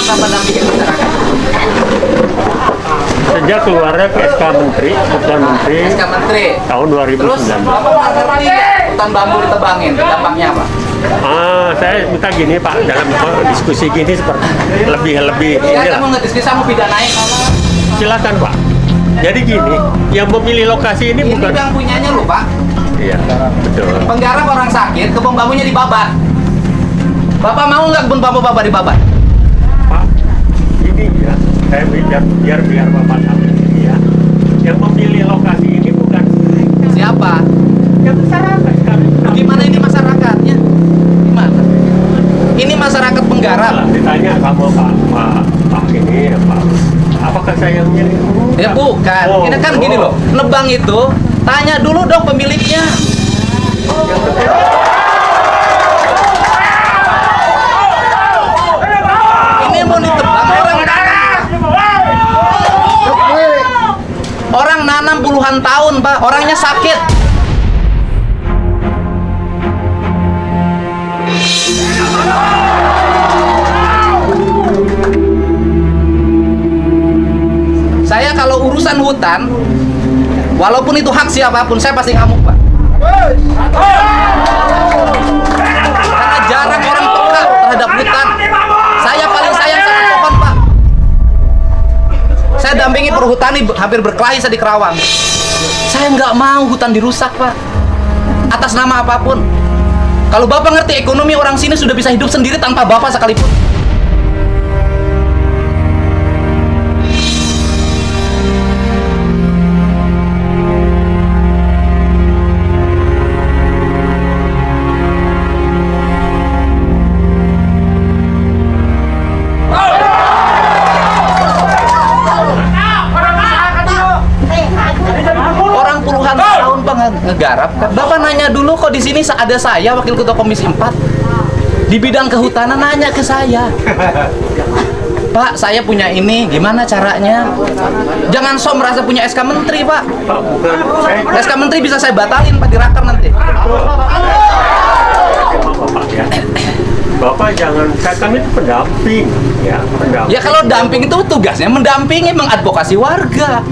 rangka mendampingi masyarakat? Sejak keluarnya ke SK Menteri, Keputusan Menteri SK Menteri. tahun Terus 2019. Bapak ngerti hutan bambu ditebangin, dampaknya apa? Saya minta gini Pak, dalam diskusi gini seperti lebih Saya inilah. mau ngediskusi sama pidanain. Silakan Pak. Jadi gini, yang memilih lokasi ini Ini bukan. yang punyanya lu, Pak. Iya, betul. Penggarap orang sakit, kebun bambunya dibabat. Bapak mau nggak kebun bambu Bapak dibabat? Pak, ini ya, saya biar Bapak tahu ya. Yang memilih lokasi ini bukan Siapa? ya masyarakat kami. Gimana ini masyarakatnya? Gimana? Ini masyarakat penggarap. Ditanya sama Pak ini ya Pak, apakah saya yang milih? Ya bukan. Oh, Ini kan gini loh. Nebang itu tanya dulu dong pemiliknya. Ini mau ditebang orang nanam puluhan tahun, Pak. Orangnya sakit. Saya kalau urusan hutan, walaupun itu hak siapapun, saya pasti ngamuk, Pak. Karena jarang orang peka terhadap hutan. Saya paling sayang sama pohon, Pak. Saya dampingi perhutani hampir berkelahi saya di Kerawang. Saya nggak mau hutan dirusak, Pak. Atas nama apapun. Kalau Bapak ngerti ekonomi orang sini sudah bisa hidup sendiri tanpa Bapak sekalipun. Orang puluhan tahun Bang ngegarap. Bapak nanya dulu kok di sini ada saya Wakil Ketua Komisi 4 di bidang kehutanan, nanya ke saya. Pak, saya punya ini, gimana caranya? Jangan sok merasa punya SK Menteri, Pak. Pak, bukan saya SK Menteri bisa saya batalin, Pak, di raker nanti. Bapak ya. Bapak jangan, kami itu pendamping ya, pendamping. Ya kalau damping itu tugasnya mendampingi, mengadvokasi warga.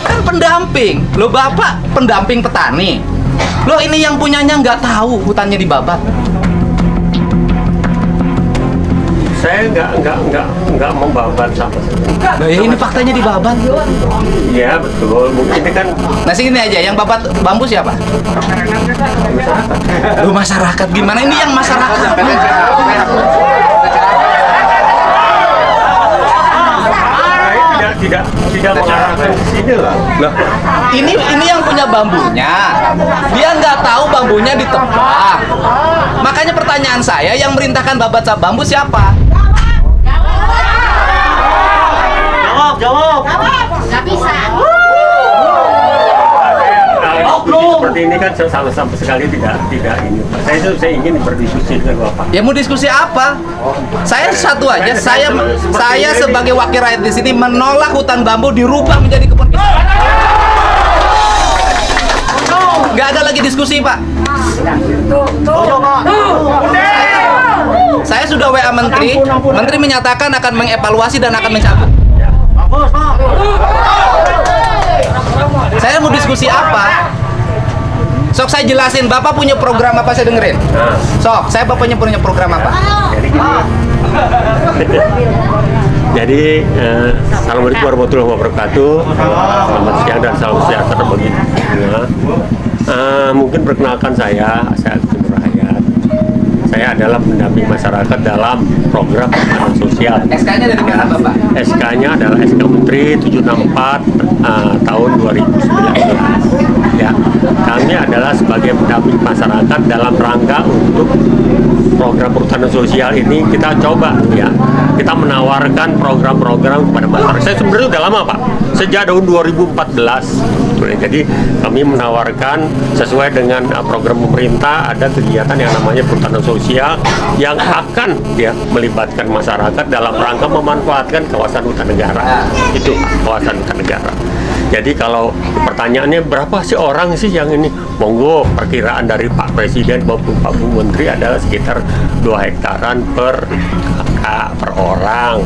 Kan pendamping. Loh Bapak pendamping petani. Loh ini yang punyanya nggak tahu hutannya dibabat. Saya nggak membabat sama sekali. Loh ya ini faktanya dibabat. Iya betul, mungkin ini kan Nah sini aja, yang babat bambu siapa? Loh masyarakat gimana? Ini yang masyarakat. saya tidak mengarahkan ke sini lah. Loh, ini yang punya bambunya. Dia nggak tahu bambunya ditebang. Makanya pertanyaan saya, yang merintahkan babat bambu siapa? Jawab. Nggak bisa. Seperti ini kan sama sekali tidak ini. Saya ingin berdiskusi dengan Bapak. Ya mau diskusi apa? Saya satu aja. Saya sebagai wakil rakyat di sini menolak hutan bambu dirubah menjadi kebun pisang. Nggak ada lagi diskusi, Pak. Saya sudah WA Menteri. Menteri menyatakan akan mengevaluasi dan akan mencabut. Saya mau diskusi apa? Sok saya jelasin, Bapak punya program apa, saya dengerin. Sok, Bapaknya punya program apa? Jadi gini. Jadi assalamualaikum warahmatullahi wabarakatuh. Selamat siang dan salam sejahtera bagi semua. Mungkin perkenalkan saya Timur Rahayat. Saya adalah pendamping masyarakat dalam program perhutanan sosial. SK-nya dari mana, Bapak? SK-nya adalah SK Menteri 764 tahun 2019. Ya, kami adalah sebagai pendamping masyarakat dalam rangka untuk program perhutanan sosial ini kita coba ya. Kita menawarkan program-program kepada masyarakat. Saya sebenarnya udah lama Pak, sejak tahun 2014. Jadi kami menawarkan sesuai dengan program pemerintah ada kegiatan yang namanya perhutanan sosial yang akan ya melibatkan masyarakat dalam rangka memanfaatkan kawasan hutan negara. Itu kawasan hutan negara. Jadi kalau pertanyaannya berapa sih orang sih yang ini? Monggo, perkiraan dari Pak Presiden maupun Pak Bu Menteri adalah sekitar 2 hektaran per per orang.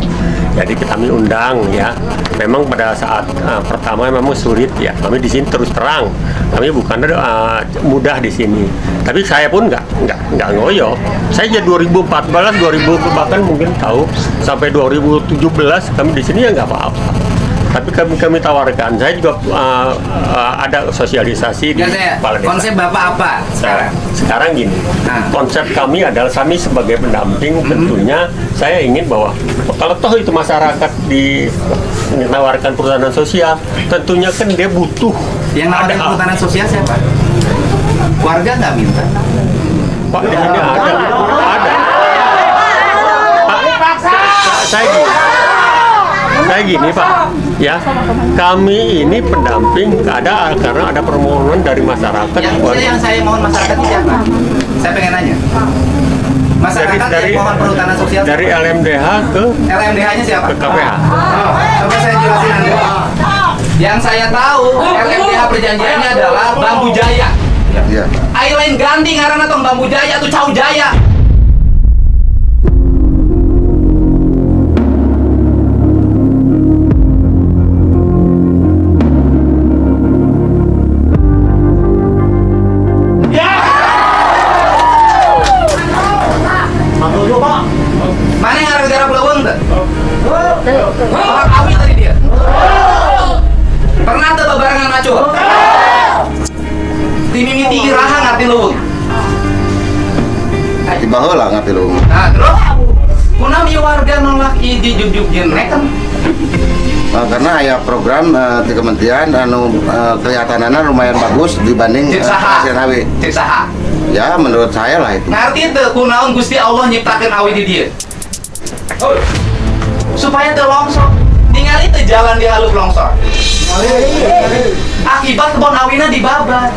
Jadi kami undang ya. Memang pada saat pertama memang sulit ya. Kami di sini terus terang. Kami bukan mudah di sini. Tapi saya pun nggak ngoyo. Saya jadi 2014, 2000 bahkan mungkin tahu sampai 2017 kami di sini ya nggak apa-apa. Tapi kami tawarkan, saya juga ada sosialisasi di kepala desa. Konsep Bapak apa sekarang? Sekarang gini, konsep kami adalah kami sebagai pendamping tentunya saya ingin bahwa kalau toh itu masyarakat ditawarkan perhutanan sosial, tentunya kan dia butuh. Yang nawarin perhutanan sosial siapa? Warga nggak minta? Pak, di sini ada. Pak, saya gini Pak, ya kami ini pendamping ada karena ada permohonan dari masyarakat. Yang saya mohon masyarakat siapa? Saya pengen nanya. Masyarakat yang mohon perhutanan sosial dari siapa? LMDH ke LMDH-nya siapa? Ke KPH. Coba saya jelasin Anda. Yang saya tahu LMDH perjanjiannya adalah Bambu Jaya. Iya. Ailain Gandhi ngaranna tong Bambu Jaya atau Cau Jaya. Mana yang harus garap leweng tuh? Orang awi tadi dia. Pernah tuh bebarengan macul? Timimiti iraha ngerti leweng. Di baheula ngerti lu. Nah terus, kunami warga nolak iji jujuk jenek kan? Karena aya program di kementerian kelihatanana lumayan bagus dibanding Cek saha? hasil awi. Cek saha? Ya menurut saya lah itu. Ngerti tuh kunaon Gusti Allah nyiptakeun awi di dia. Supaya teu longsor. Tinggal itu jalan di halus longsor. Akibat kebon awina dibabat.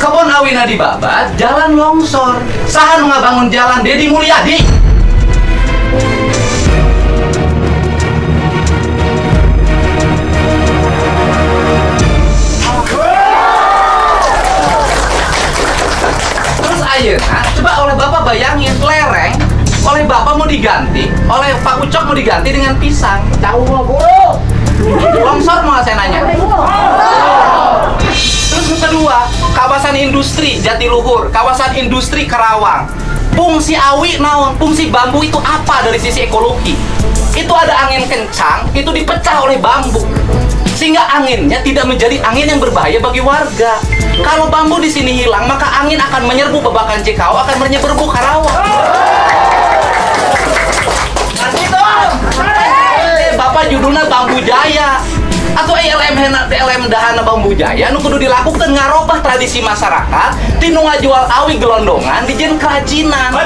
Kebon awina dibabat, jalan longsor. Saha nu ngabangun jalan Dedi Mulyadi. Terus ayeuna coba oleh Bapak bayangin lereng oleh Bapak mau diganti, oleh Pak Ucok mau diganti dengan pisang. Longsor mau saya nanya. Terus yang kedua, kawasan industri Jatiluhur, kawasan industri Karawang. Fungsi awi naon? Fungsi bambu itu apa dari sisi ekologi? Itu ada angin kencang, itu dipecah oleh bambu. Sehingga anginnya tidak menjadi angin yang berbahaya bagi warga. Kalau bambu di sini hilang, maka angin akan menyerbu Babakan Cikau, akan menyerbu Karawang. Bapak judulnya Bambu Jaya atau LM dahana Bambu Jaya nu kudu dilakukan ngarobah tradisi masyarakat tinu ngajual awi gelondongan di jen kerajinan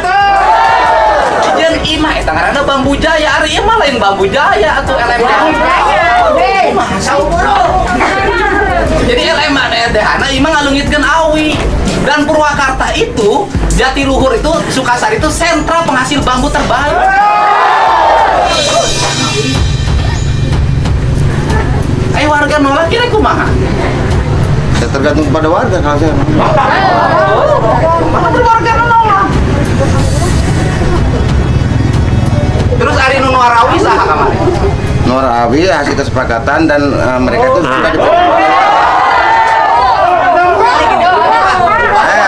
di jen imah eta ngaranna Bambu Jaya ari imah lain Bambu Jaya atau LM jadi LM dahana imah ngalungitkeun awi dan Purwakarta itu Jatiluhur itu Sukasari itu sentra penghasil bambu terbaik. Ayo warga nolak kira kumaha? Ya, tergantung pada warga kalau saya. Mana warga nolak? Terus Ari nu Nuarawi saha kamari? Nuarawi hasil kesepakatan dan mereka itu sudah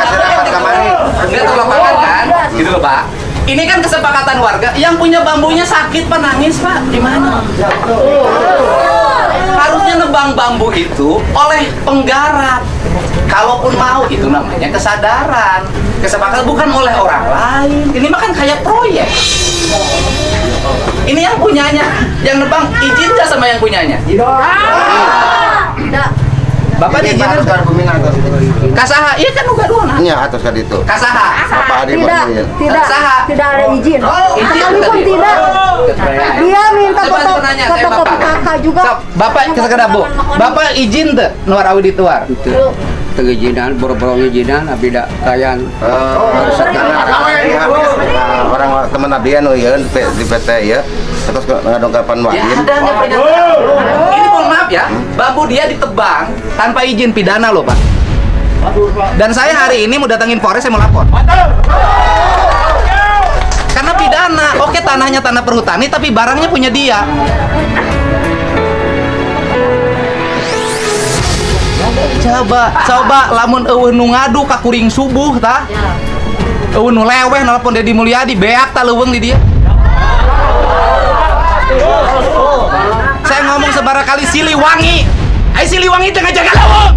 hasil rapat kamari. Enggak terlapakan kan? Gitu loh Pak. Ini kan kesepakatan warga. Yang punya bambunya sakit Pak, nangis Pak. Gimana? Harusnya nebang bambu itu oleh penggarap. Kalaupun mau itu namanya kesadaran. Kesepakatan bukan oleh orang lain. Ini mah kan kayak proyek. Ini yang punyanya. Yang nebang izin nggak sama yang punyanya? Tidak. Bapak Ini diizinin harus ada peminat atas itu. Kasaha, iya kan uga dua. Iya atas kan itu. Kasaha. Bapak Adi Martin. Tidak ada izin. Izin Kami pun tadi. tidak. Dia minta Coba foto nanya, saya fotokopi Bapak. kakak juga. Sok, Bapak sekedar Bu. Bapak izin tuh Nuarawi dituar. Pengizinan, boro-boro ngizinan, tapi tidak kayan. Orang teman abdi anu ya di PT ya. Terus ngadongkapan Ya wajib. ada nggak pernyataan. Ini mohon maaf ya, bambu dia ditebang tanpa izin pidana loh Pak. Dan saya hari ini mau datangin Polres, saya mau lapor. Karena pidana. Oke, tanahnya tanah perhutani, tapi barangnya punya dia. Coba lamun eueuh nu ngadu ka kuring subuh tah. Eueuh nu leweh nelpon Deddy Mulyadi, beak tah leuweung di dia. Saya ngomong sebarang kali Siliwangi. Ai Siliwangi tengah jaga leuweung.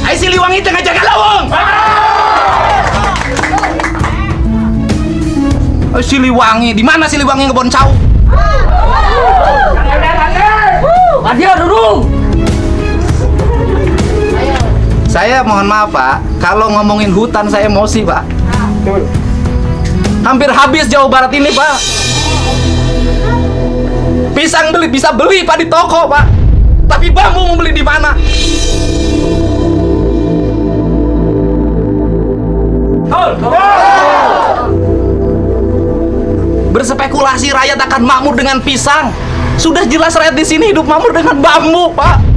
Ai Siliwangi tengah jaga lawang. Siliwangi, di mana Siliwangi ngebon cau? Adia duduk. Saya mohon maaf Pak, kalau ngomongin hutan saya emosi Pak. Hampir habis Jawa Barat ini Pak. Pisang bisa beli Pak di toko Pak. Tapi bambu mau beli di mana? Berspekulasi rakyat akan makmur dengan pisang. Sudah jelas rakyat di sini hidup makmur dengan bambu, Pak.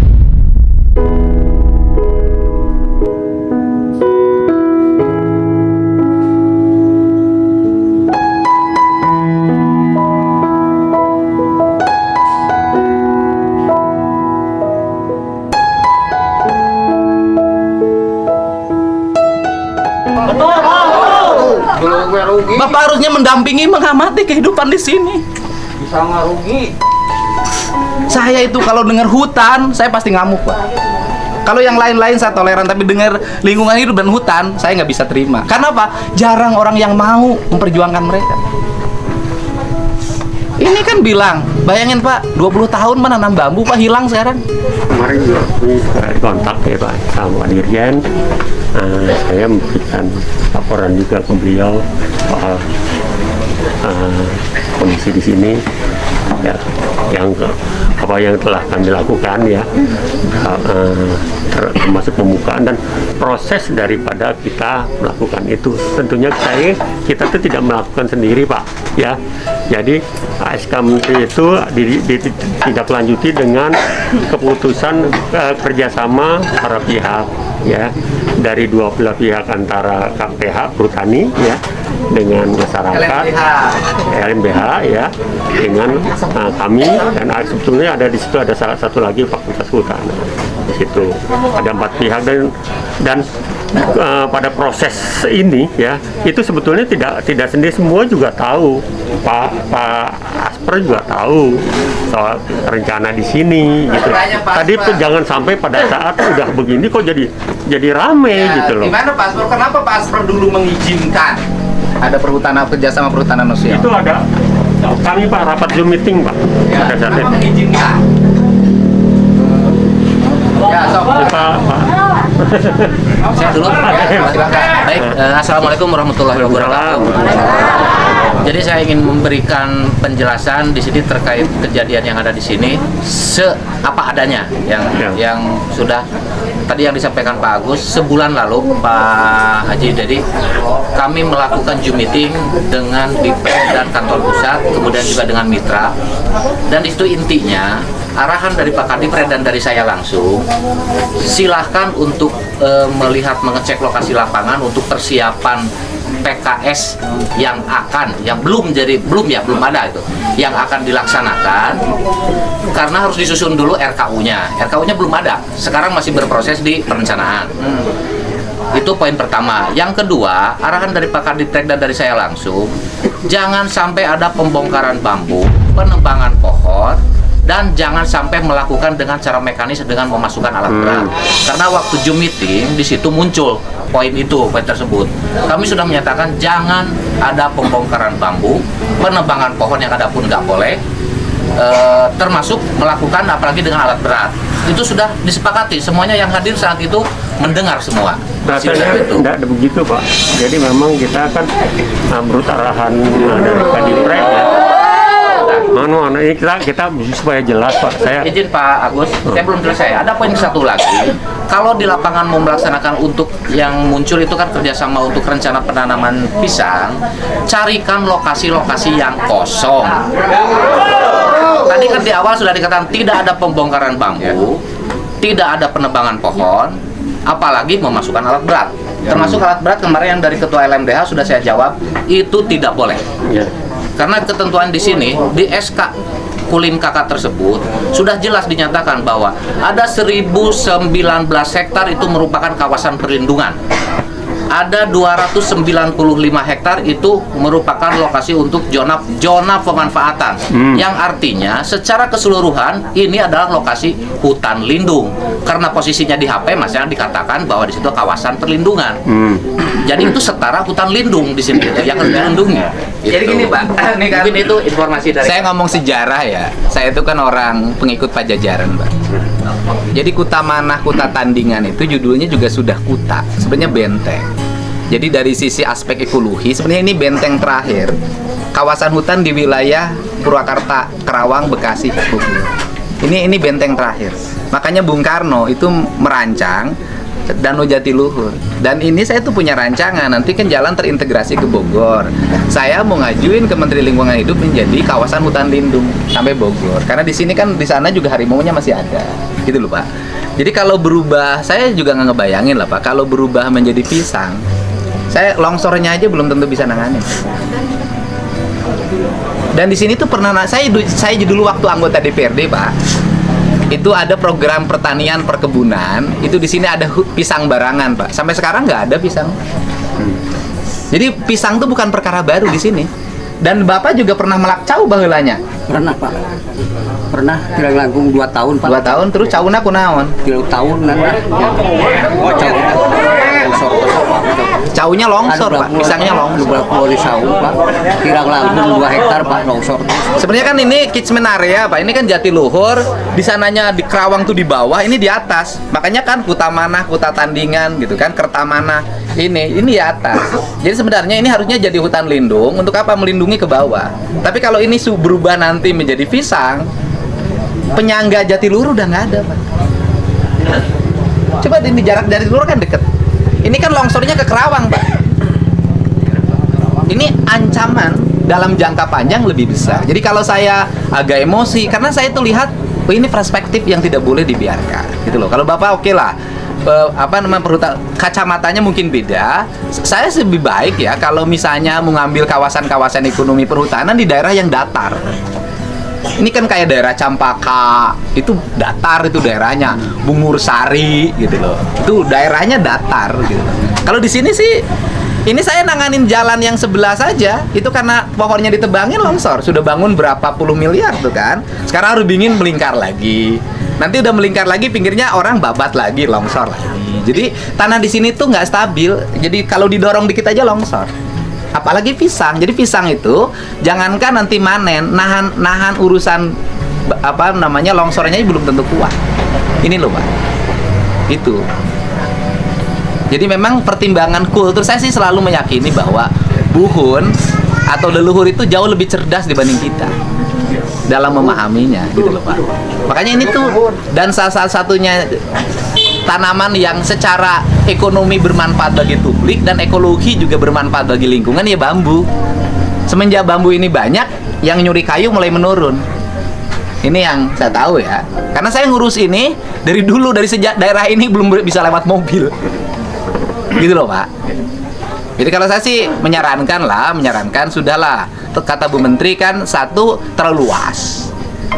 Bapak harusnya mendampingi, mengamati kehidupan di sini. Bisa nggak rugi? Saya itu kalau dengar hutan, saya pasti ngamuk, Pak. Kalau yang lain-lain saya toleran, tapi dengar lingkungan hidup dan hutan, saya nggak bisa terima. Karena apa? Jarang orang yang mau memperjuangkan mereka. Ini kan bilang, bayangin Pak, 20 tahun menanam bambu, Pak, hilang sekarang. Kemarin juga kontak ya Pak sama Dirjen. Saya memberikan laporan juga ke beliau soal kondisi di sini, ya, apa yang telah kami lakukan ya, termasuk pembukaan dan proses daripada kita melakukan itu. Tentunya kita itu tidak melakukan sendiri Pak, ya. Jadi ASK Menteri itu ditindaklanjuti dengan keputusan kerjasama para pihak, ya, dari dua belah pihak antara KPH Perhutani ya dengan masyarakat, LMBH ya dengan kami, dan sebetulnya ada di situ ada salah satu lagi Fakultas Kehutanan. Di situ ada 4 pihak dan pada proses ini ya itu sebetulnya tidak sendiri, semua juga tahu. Pak Asper juga tahu soal rencana di sini gitu. Tadi tuh jangan sampai pada saat udah begini kok jadi rame ya, gitu loh. Gimana Pak Asper? Kenapa Pak Asper dulu mengizinkan ada perhutanan kerjasama perhutanan sosial? Itu ada kami Pak rapat Zoom meeting Pak Ya, pada saat itu. mengizinkan? Ya, sok. Pak. Saya dulu. Ya, silakan. Baik, assalamualaikum warahmatullahi wabarakatuh. Jadi saya ingin memberikan penjelasan di sini terkait kejadian yang ada di sini apa adanya yang sudah tadi yang disampaikan Pak Agus sebulan lalu Pak Haji. Jadi kami melakukan Zoom meeting dengan Dipred dan kantor pusat, kemudian juga dengan mitra, dan itu intinya arahan dari Pak Kadipred dan dari saya langsung, silahkan untuk melihat mengecek lokasi lapangan untuk persiapan PKS yang belum ada itu yang akan dilaksanakan, karena harus disusun dulu RKU-nya belum ada, sekarang masih berproses di perencanaan. Itu poin pertama. Yang kedua, arahan dari Pak Kadipred dan dari saya langsung, jangan sampai ada pembongkaran bambu, penebangan pohon, dan jangan sampai melakukan dengan cara mekanis dengan memasukkan alat berat. Karena waktu Zoom meeting di situ muncul poin tersebut. Kami sudah menyatakan jangan ada pembongkaran bambu, penebangan pohon yang ada pun nggak boleh, termasuk melakukan apalagi dengan alat berat. Itu sudah disepakati, semuanya yang hadir saat itu mendengar semua. Rasanya tidak begitu Pak. Jadi memang kita kan menurut arahan dari Kadipred ya. ini kita supaya jelas Pak. Saya Izin Pak Agus, saya belum selesai. Ada poin satu lagi. Kalau di lapangan mau melaksanakan untuk yang muncul itu kan kerjasama untuk rencana penanaman pisang, carikan lokasi-lokasi yang kosong. Tadi kan di awal sudah dikatakan tidak ada pembongkaran bambu, tidak ada penebangan pohon, apalagi memasukkan alat berat. Termasuk alat berat kemarin yang dari Ketua LMDH sudah saya jawab, itu tidak boleh. ya. Karena ketentuan di sini, di SK Kulim KK tersebut, sudah jelas dinyatakan bahwa ada 1019 hektar itu merupakan kawasan perlindungan. Ada 295 hektar itu merupakan lokasi untuk zona pemanfaatan. Yang artinya secara keseluruhan ini adalah lokasi hutan lindung. Karena posisinya di HP masih dikatakan bahwa di situ kawasan perlindungan. Jadi itu setara hutan lindung di sini yang harus dilindungi. Jadi gini Pak, ini kan Mungkin itu informasi dari saya ngomong sejarah ya. Saya itu kan orang pengikut Pajajaran, Pak. Jadi Kuta Manah, Kuta Tandingan itu judulnya juga sudah kuta, sebenarnya benteng. Jadi dari sisi aspek ekologi, sebenarnya ini benteng terakhir kawasan hutan di wilayah Purwakarta, Kerawang, Bekasi, Bogor. Ini benteng terakhir. Makanya Bung Karno itu merancang Danau Jatiluhur. Dan ini saya tuh punya rancangan, nanti kan jalan terintegrasi ke Bogor. Saya mau ngajuin ke Menteri Lingkungan Hidup menjadi kawasan hutan lindung sampai Bogor. Karena di sini kan di sana juga harimaunya masih ada. Gitu loh, Pak. Jadi kalau berubah, saya juga nggak ngebayangin lah, Pak, kalau berubah menjadi pisang, saya longsornya aja belum tentu bisa nanganin. Dan di sini tuh pernah saya dulu waktu anggota DPRD, Pak. Itu ada program pertanian perkebunan, itu di sini ada pisang barangan, Pak. Sampai sekarang nggak ada pisang. Jadi pisang tuh bukan perkara baru di sini. Dan Bapak juga pernah melakcau baheulanya. Pernah Pak. Pernah kira langkung 2 tahun Pak. 2 tahun terus cauna kunaon? 3 tahun kan. Caunya longsor, Pak. Pisangnya longsor. Dua di saung Pak. Kira langkung 2 hektar Pak longsor. Sebenarnya kan ini catchment area, Pak. Ini kan Jatiluhur, di sananya di Kerawang tuh di bawah, ini di atas. Makanya kan Kuta Manah, Kuta Tandingan gitu kan, Kertamanah. Ini di atas. Jadi sebenarnya ini harusnya jadi hutan lindung untuk apa? Melindungi ke bawah. Tapi kalau ini berubah nanti menjadi pisang, penyangga Jatiluhur udah nggak ada, Pak. Coba ini jarak dari Jatiluhur kan deket. Ini kan longsornya ke Kerawang, Pak. Ini ancaman dalam jangka panjang lebih besar. Jadi kalau saya agak emosi, karena saya tuh lihat, oh ini perspektif yang tidak boleh dibiarkan, gitu loh. Kalau Bapak oke lah, kacamatanya mungkin beda. Saya lebih baik ya kalau misalnya mengambil kawasan-kawasan ekonomi perhutanan di daerah yang datar. Ini kan kayak daerah Campaka, itu datar itu daerahnya, Bungur Sari gitu loh. Itu daerahnya datar gitu. Kalau di sini sih, ini saya nanganin jalan yang sebelah saja, itu karena pohonnya ditebangin longsor. Sudah bangun berapa puluh miliar tuh kan. Sekarang harus dingin melingkar lagi. Nanti udah melingkar lagi, pinggirnya orang babat lagi, longsor lagi. Jadi tanah di sini tuh nggak stabil. Jadi kalau didorong dikit aja longsor. Apalagi pisang. Jadi pisang itu jangankan nanti manen, nahan urusan longsornya belum tentu kuat. Ini loh, Pak. Itu. Jadi memang pertimbangan kultur, saya sih selalu meyakini bahwa buhun atau leluhur itu jauh lebih cerdas dibanding kita dalam memahaminya, gitu loh, Pak. Makanya ini tuh, dan salah satunya tanaman yang secara ekonomi bermanfaat bagi publik dan ekologi juga bermanfaat bagi lingkungan ya bambu. Semenjak bambu ini banyak, yang nyuri kayu mulai menurun. Ini yang saya tahu ya, karena saya ngurus ini dari dulu, dari sejak daerah ini belum bisa lewat mobil, gitu loh, Pak. Jadi kalau saya sih menyarankan sudahlah, kata Bu Menteri kan, satu terlalu luas,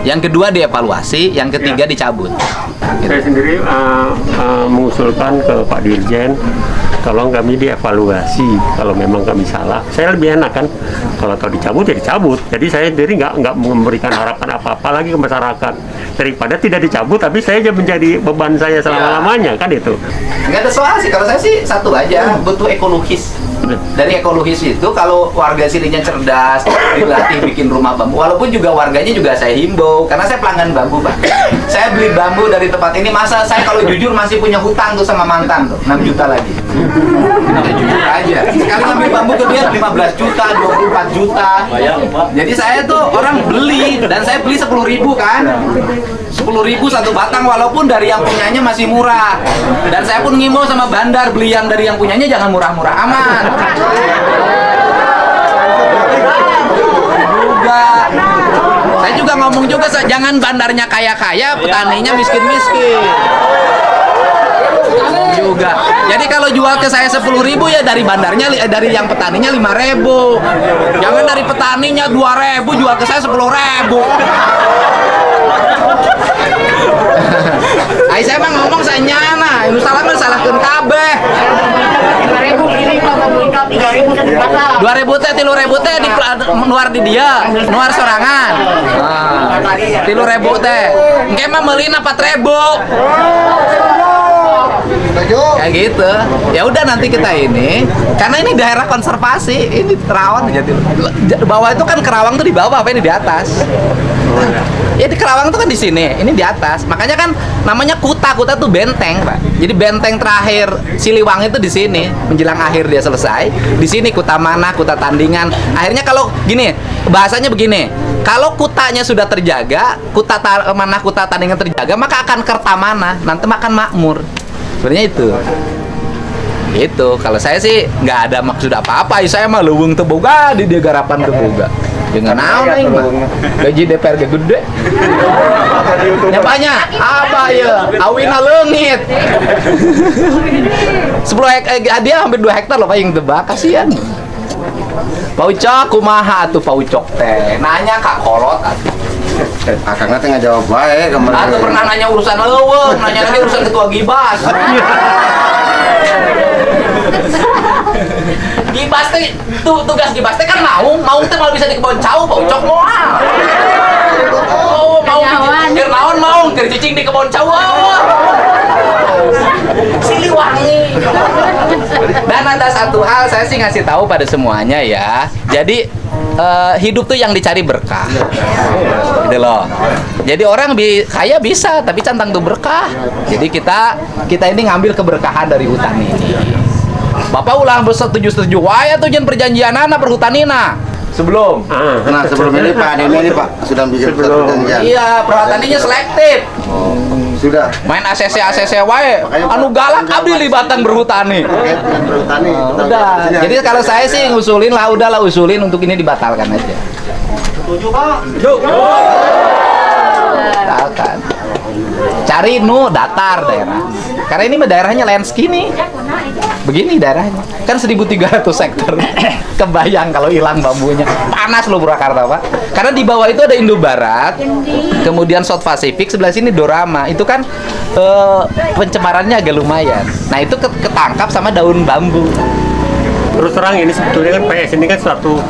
yang kedua dievaluasi, yang ketiga dicabut. Saya sendiri mengusulkan ke Pak Dirjen, tolong kami dievaluasi kalau memang kami salah. Saya lebih enak kan kalau tahu dicabut ya dicabut. Jadi saya sendiri nggak memberikan harapan apa-apa lagi ke masyarakat, daripada tidak dicabut tapi saya menjadi beban saya selama-lamanya, kan itu. Nggak ada soal sih, kalau saya sih satu aja, butuh ekologis. Dari ekologis itu kalau warga sininya cerdas, dilatih bikin rumah bambu. Walaupun juga warganya juga saya himbau, karena saya pelanggan bambu, Pak. saya beli bambu dari tempat ini. Masa saya kalau jujur masih punya hutang tuh sama mantan tuh 6 juta lagi. Ya, jujur aja. Sekali ngambil bambu ke dia 15 juta, 24 juta. Jadi saya tuh orang beli dan saya beli 10.000 kan. 10.000 satu batang walaupun dari yang punyanya masih murah. Dan saya pun ngimo sama bandar beli yang dari yang punyanya jangan murah-murah aman. Saya juga ngomong juga, jangan bandarnya kaya-kaya, petaninya miskin-miskin. Ngomong juga. Jadi kalau jual ke saya 10.000 ya dari bandarnya, dari yang petaninya 5.000. Jangan dari petaninya 2.000 jual ke saya 10.000. Ay, saya mah ngomong saya nyana, ini salah salahkeun kabeh. 2.000 teh 3.000 teh di nuar di dia, nuar sorangan. 3.000 teh. Engke mah meulina 4.000. Kayak gitu. Ya udah nanti kita ini, karena ini daerah konservasi, ini Kerawang jadi bawah itu kan Kerawang tuh di bawah, apa ini di atas. Ya di Kerawang tuh kan di sini, ini di atas. Makanya kan namanya Kuta tuh benteng, Pak. Jadi benteng terakhir Siliwangi itu di sini, menjelang akhir dia selesai. Di sini Kuta mana, Kuta tandingan. Akhirnya kalau gini, bahasanya begini. Kalau kutanya sudah terjaga, Kuta tandingan terjaga, maka akan Kertamana, nanti akan makmur. Sebenarnya itu. Itu kalau saya sih nggak ada maksud apa-apa. Saya mah leuweung teu boga di dia garapan teu boga. Dengan naon aing mah. Gaji DPR gede. Nyapanya? Apa ya? Awina leungit. 10 hektar dia hampir 2 hektar loh Pak yang tebak, kasihan. Pak Ucok kumaha atuh Pak Ucok teh? Nanya Kak Kolot atuh. Akangna teh ngajawab bae kemarin. Atuh pernah nanya urusan leuweung, nanya lagi urusan ketua Gibas. Gibas teh tugas Gibas teh kan mau teh malah bisa di kebon cau Pak Ucok moal. Oh, mau keur naon mau keur cicing di kebon cau. Siliwangi. Dan ada satu hal saya sih ngasih tahu pada semuanya ya. Jadi hidup tuh yang dicari berkah. Gitu loh. Jadi orang kaya bisa, tapi cantang tuh berkah. Jadi kita ini ngambil keberkahan dari hutan ini. Bapak ulah setuju wae tuh jen perjanjian anak perhutanina. Sebelum. Nah, sebelum ini Pak Deni ini Pak sudah bikin perjanjian. Iya, perhutannya selektif. Sudah. Main ACC wae. Anu galak abdi libatan berhutani. Udah. Jadi kalau saya sih ngusulin lah, udahlah usulin untuk ini dibatalkan aja. Setuju, Pak? Setuju. Batalkan. Cari datar daerah. Karena ini daerahnya landscape nih. Begini daerahnya. Kan 1.300 hektar. Kebayang kalau hilang bambunya. Panas loh Purwakarta, Pak. Karena di bawah itu ada Indo Barat, kemudian South Pacific, sebelah sini Dorama. Itu kan pencemarannya agak lumayan. Nah, itu ketangkap sama daun bambu. Terus terang ini sebetulnya kan PS ini kan satu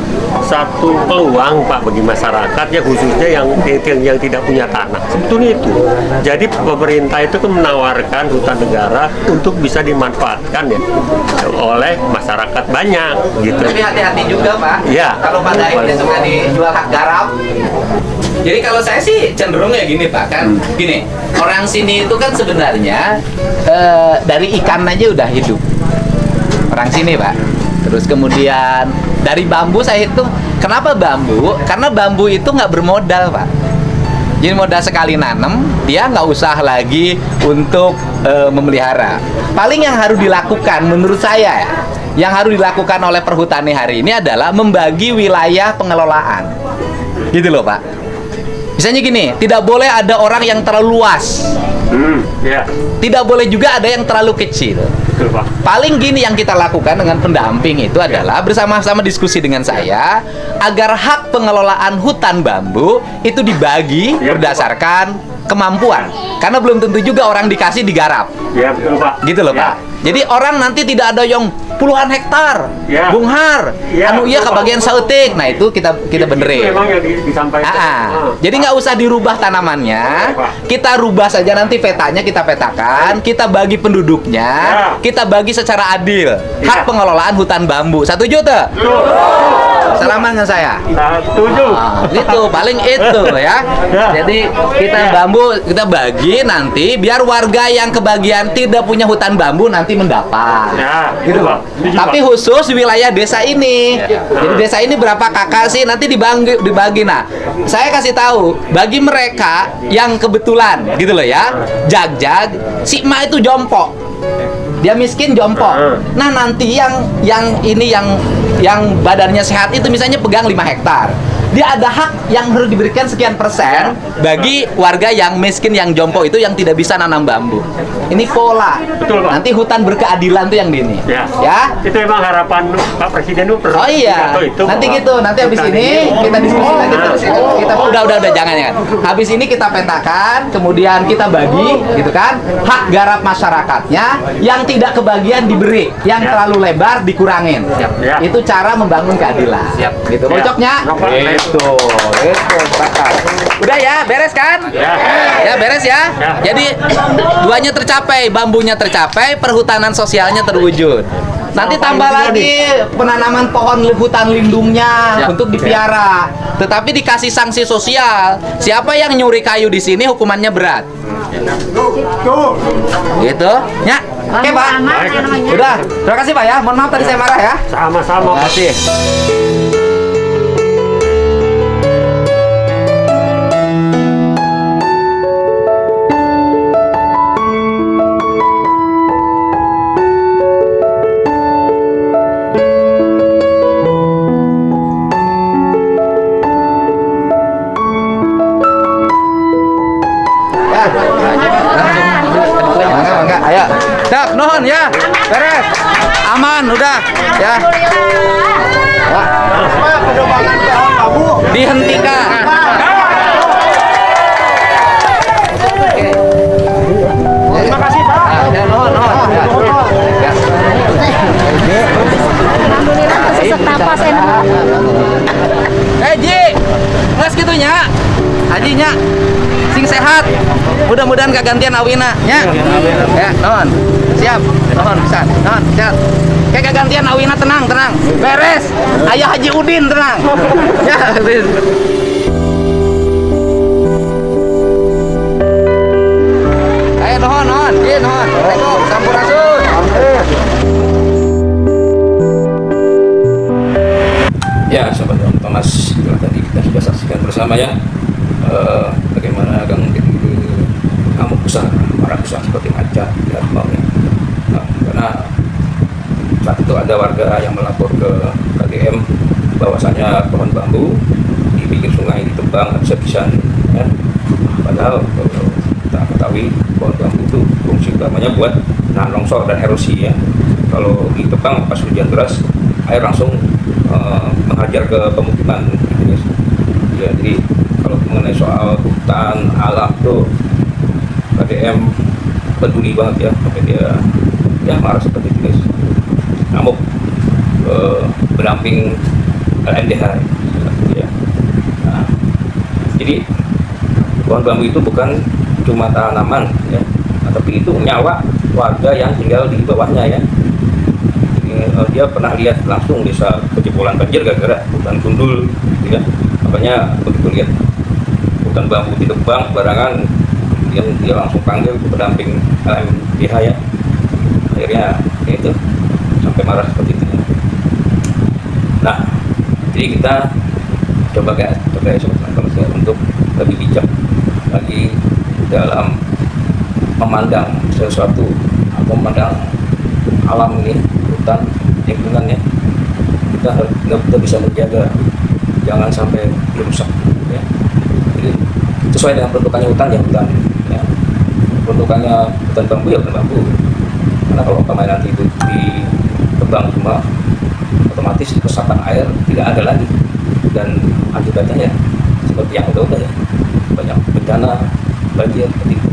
peluang Pak bagi masyarakat ya, khususnya yang tidak punya tanah. Sebetulnya itu. Jadi pemerintah itu kan menawarkan hutan negara untuk bisa dimanfaatkan ya oleh masyarakat banyak gitu. Tapi hati-hati juga Pak. Iya. Kalau pada akhirnya suka dijual hak garap. Jadi kalau saya sih cenderung ya gini Pak kan. Gini, orang sini itu kan sebenarnya dari ikan aja udah hidup. Orang sini Pak. Terus kemudian dari bambu saya hitung, kenapa bambu? Karena bambu itu nggak bermodal Pak. Jadi modal sekali nanam, dia nggak usah lagi untuk memelihara. Paling yang harus dilakukan menurut saya, yang harus dilakukan oleh perhutani hari ini adalah membagi wilayah pengelolaan. Gitu loh Pak. Misalnya gini, tidak boleh ada orang yang terlalu luas. Ya. Tidak boleh juga ada yang terlalu kecil. Betul, Pak. Paling gini yang kita lakukan dengan pendamping itu adalah bersama-sama diskusi dengan saya agar hak pengelolaan hutan bambu itu dibagi berdasarkan kemampuan. Karena belum tentu juga orang dikasih digarap. Ya, betul, Pak. Gitu loh, Pak. Jadi orang nanti tidak ada yang puluhan hektar, Bung Har, kebagian sautik. Nah itu kita benerin. Itu memang yang disampaikan. Jadi nggak usah dirubah tanamannya, kita rubah saja nanti petanya kita petakan, kita bagi penduduknya, kita bagi secara adil hak pengelolaan hutan bambu. 1 juta. Salaman dengan saya. Setuju. Gitu paling itu ya. Jadi kita bambu kita bagi nanti biar warga yang kebagian tidak punya hutan bambu nanti mendapat. Ya, Gitu itu, loh. Pak. Setuju, Tapi Pak. khusus di wilayah desa ini. Jadi desa ini berapa kakak sih nanti dibagi. Nah, saya kasih tahu bagi mereka yang kebetulan gitu loh ya. Jag si Ma itu jompo. Dia miskin jompo. Nah, nanti yang badannya sehat itu misalnya pegang 5 hektar. Dia ada hak yang harus diberikan sekian persen bagi warga yang miskin yang jompo itu yang tidak bisa nanam bambu. Ini pola. Betul, Pak. Nanti hutan berkeadilan tuh yang di ini. Ya. Ya. Itu emang harapan Pak Presiden itu. Oh iya. Nanti gitu, nanti habis ini kita diskusi lagi terus. Kita udah jangan. Habis ini kita petakan, kemudian kita bagi gitu kan. Hak garap masyarakatnya yang tidak kebagian diberi, yang terlalu lebar dikurangin. Ya. Itu cara membangun keadilan. Gitu. Bocoknya? Itu. Sepakat. Udah ya, beres kan? Ya, beres ya. Jadi duanya tercapai, bambunya tercapai, perhutanan sosialnya terwujud. Nanti tambah lagi penanaman pohon hutan lindungnya untuk dipiara. Tetapi dikasih sanksi sosial. Siapa yang nyuri kayu di sini hukumannya berat. Gitu. Ya. Oke, Pak. Udah. Terima kasih, Pak ya. Mohon maaf tadi saya marah ya. Sama-sama. Terima kasih. Enggak, ayo. Dak, nuhun ya. Beres. Aman, udah. Ya. Dihentikan. Terima kasih, Pak. Ya, nuhun. Ya. Ji, nges gitunya. Hajinya sing sehat. Mudah-mudahan kagantian awina nya. Ya, nuhun. Siap. Nuhun pisan. Nuhun, siap. Kayak kagantian awina tenang. Beres. Ayah Haji Udin tenang. Ya, beres. Ayo nuhun. Iya, nuhun. Assalamualaikum. Sampurasun. Ya, Sobat Thomas, tadi kita sudah saksikan bersama ya bagaimana Gang Amuk besar, para besar seperti Maca dan Maunya. Karena saat itu ada warga yang melapor ke KGM bahwasanya pohon bambu di pinggir sungai ditebang habis-habisan. Ya. Padahal kita ketahui pohon bambu itu fungsi utamanya buat nahan longsor dan erosi ya. Kalau ditebang pas hujan deras, air langsung menghajar ke pemukiman. Ya, jadi kalau mengenai soal hutan alam tuh KDM peduli banget ya, sampai dia ya marah seperti itu guys. Ngamuk berdamping LMDH ya. Nah, jadi pohon bambu itu bukan cuma tanaman ya, tapi itu nyawa warga yang tinggal di bawahnya ya. Dia pernah lihat langsung desa kejebolan banjir gara-gara hutan gundul gitu kan. Makanya begitu lihat hutan bambu ditebang barangan, kemudian dia langsung panggil ke pendamping LMDH ya. Akhirnya ya itu sampai marah seperti itu. Nah, jadi kita coba sobat untuk lebih bijak lagi dalam memandang sesuatu atau memandang alam ini, hutan, lingkungannya. Kita bisa menjaga jangan sampai dirusak ya. Jadi sesuai dengan peruntukannya hutan ya hutan ya. Peruntukannya hutan bambu ya hutan bambu. Karena kalau umpamanya nanti itu ditebang semua, otomatis resapan air tidak ada lagi dan akibatnya ya seperti yang udah ya, banyak bencana banjir seperti itu.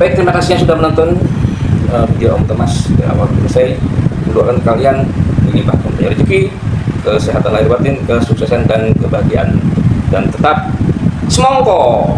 Baik, terima kasih yang sudah menonton video Om Thomas dari awal selesai. Mendoakan kalian dilimpahkan rezeki, kesehatan lahir batin, kesuksesan dan kebahagiaan, dan tetap semongko.